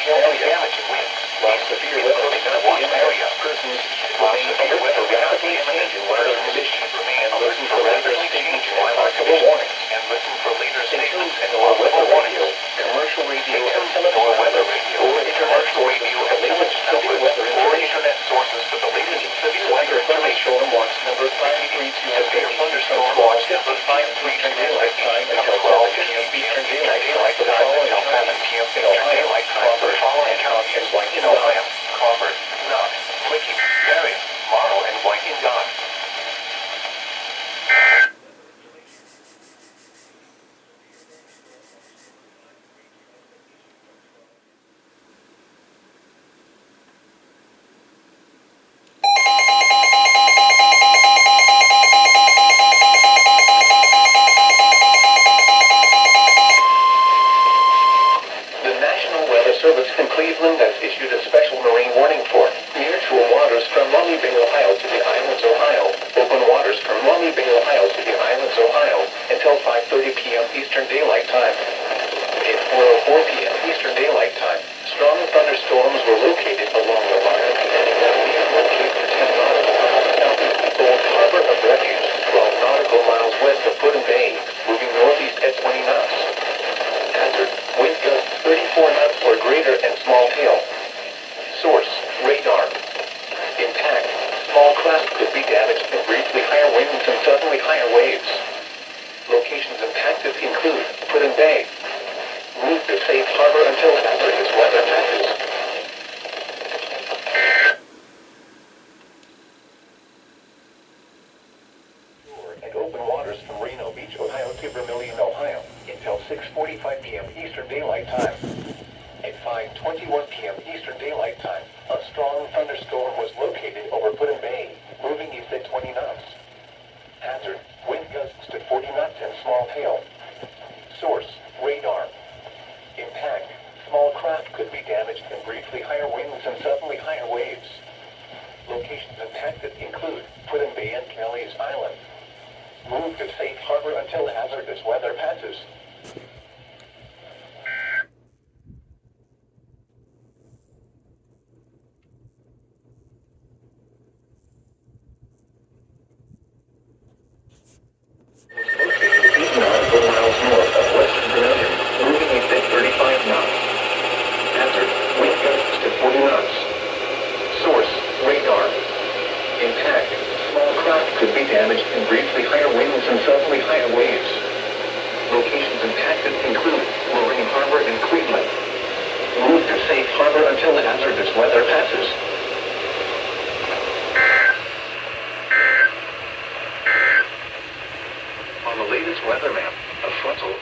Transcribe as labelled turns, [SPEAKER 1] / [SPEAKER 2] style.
[SPEAKER 1] extremely damaging winds.
[SPEAKER 2] While severe weather may not be imminent, persons remain alert for rapidly changing weather conditions and listen for weather statements and possible warnings.
[SPEAKER 1] And listen for later
[SPEAKER 2] Stay tuned
[SPEAKER 1] statements
[SPEAKER 2] to
[SPEAKER 1] and
[SPEAKER 2] NOAA
[SPEAKER 1] possible
[SPEAKER 2] Weather
[SPEAKER 1] warnings.
[SPEAKER 2] Radio, commercial radio, and
[SPEAKER 1] NOAA Weather
[SPEAKER 2] television
[SPEAKER 1] Radio,
[SPEAKER 2] or internet sources
[SPEAKER 1] radio,
[SPEAKER 2] for the
[SPEAKER 1] and
[SPEAKER 2] latest severe weather
[SPEAKER 1] or
[SPEAKER 2] information.
[SPEAKER 1] internet sources for the latest severe weather
[SPEAKER 2] Severe
[SPEAKER 1] information.
[SPEAKER 2] thunderstorm watch number 5327.
[SPEAKER 1] Severe thunderstorm
[SPEAKER 2] Watch
[SPEAKER 1] number
[SPEAKER 2] 5 Eastern Daylight Time until
[SPEAKER 1] 12
[SPEAKER 2] 7 p.m. Eastern
[SPEAKER 1] Eastern
[SPEAKER 2] Daylight
[SPEAKER 1] Daylight
[SPEAKER 2] for the
[SPEAKER 1] Time
[SPEAKER 2] following
[SPEAKER 1] until 7
[SPEAKER 2] counties
[SPEAKER 1] p.m.
[SPEAKER 2] in
[SPEAKER 1] Eastern
[SPEAKER 2] Ohio,
[SPEAKER 1] Daylight Time for the following
[SPEAKER 2] Crawford,
[SPEAKER 1] counties
[SPEAKER 2] and White
[SPEAKER 1] in
[SPEAKER 2] and
[SPEAKER 1] Ohio:
[SPEAKER 2] Gone.
[SPEAKER 1] Crawford, Knox, Licking, Marion, Morrow, and White and Gone.
[SPEAKER 2] The National Weather Service in Cleveland has issued a special marine warning for near shore waters from Lumley Bay, Ohio to the islands, Ohio. Open waters from Lumley Bay, Ohio to the islands, Ohio until 5:30 p.m. Eastern Daylight Time. At 4:04 p.m. Eastern Daylight Time, strong thunderstorms were located along the line of the Cape for 10 nautical miles south of the Old Harbor of Refuge, 12 nautical miles west of Puddin Bay, moving northeast at 20 knots. Hazard, wind gusts 34 knots or greater and small hail. Source, radar. Impact, small craft could be damaged and briefly higher winds and suddenly higher waves. Locations impacted include Puddin Bay. Move to safe harbor until hazardous weather passes. And open waters from Reno Beach, Ohio to Vermilion, Ohio until 6:45 p.m. Eastern Daylight Time. At 5:21 p.m. Eastern Daylight Time, a strong thunderstorm was located over Puddin Bay, moving east at 20 knots. Hazard, wind gusts to 40 knots and small hail. Source, radar. Impact, small craft could be damaged and briefly higher winds and suddenly higher waves. Locations impacted include Puddin Bay and Kelly's Island. Move to safe harbor until hazardous weather passes. Located 8 nautical miles north of western Vermilion, moving east at 35 knots. Hazard, wind gusts to 40 knots. Source, radar. Impact, small craft could be damaged and briefly higher winds and suddenly higher waves. Locations impacted include Lorraine Harbor and Cleveland. Move to safe harbor until hazardous weather passes. On the latest weather map, a frontal